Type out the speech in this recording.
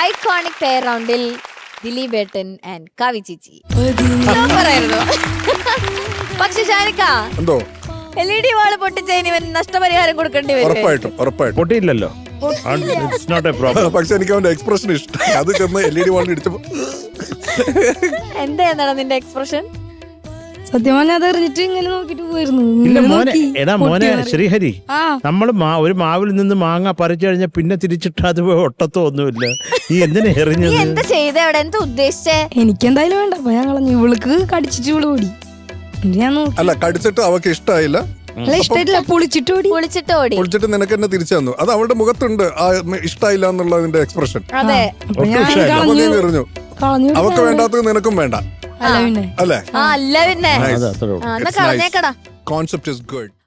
Iconic pair റൗണ്ടിൽ ദിലീപേട്ടൻ and കവി ചേച്ചി പറയായിരുന്നു. പക്ഷെ ഷാനിക്ക എന്തോ LED വാള് പൊട്ടിച്ചതിന് ഇവൻ നഷ്ടപരിഹാരം കൊടുക്കേണ്ടി വരും. ഉറപ്പായിട്ടും പൊട്ടിയില്ലല്ലോ. It's not a problem. പക്ഷെ എനിക്ക് അവന്റെ എക്സ്പ്രഷൻ ഇഷ്ടം. അത് ചെന്ന് LED വാളിൽ ഇടിച്ചപ്പോ എന്താ നിന്റെ എക്സ്പ്രഷൻ? സത്യം പറഞ്ഞാൽ അതറിഞ്ഞിട്ട് ഇങ്ങനെ നോക്കിട്ട് പോയിരുന്നു. ഇല്ല മോനെ, എടാ മോനെ ശ്രീഹരി, നമ്മൾ ഒരു മാവിൽ നിന്ന് മാങ്ങ പറിച്ചു കഴിഞ്ഞാൽ പിന്നെ തിരിച്ചിട്ട് അത് ഒട്ടത്തോ ഒന്നുമില്ല. നീ എന്തിനാ എറിഞ്ഞത്? നീ എന്താ ചെയ്തേ അവിടെ? എന്താ ഉദ്ദേശിച്ചേ? എനിക്കെന്തായാലും വേണ്ട, അപ്പൊ ഞാൻ കളഞ്ഞു. ഇവൾക്ക് കടിച്ചിട്ട് ഇവള് ഓടി. ഞാൻ നോക്കി, അല്ല കടിച്ചിട്ട് അവക്ക് ഇഷ്ടമായില്ല. അല്ല ഇഷ്ടമായിട്ടില്ല, പൊളിച്ചിട്ട് ഓടി. പൊളിച്ചിട്ട് നിനക്ക് എന്നെ തിരിച്ചു തന്നു. അത് അവളുടെ മുഖത്തുണ്ട് ആ ഇഷ്ടമായില്ല എന്നുള്ളതിന്റെ എക്സ്പ്രഷൻ. അതെ, അപ്പൊ ഞാൻ അപ്പൊ നീ എറിഞ്ഞു. കളഞ്ഞു. അവക്ക് വേണ്ടാത്തത് നിനക്കും വേണ്ട അല്ല പിന്നെ അല്ലേ? അല്ല പിന്നെ അത് അത്രേ ഉള്ളൂ. കളഞ്ഞേക്കടാ. Concept is good.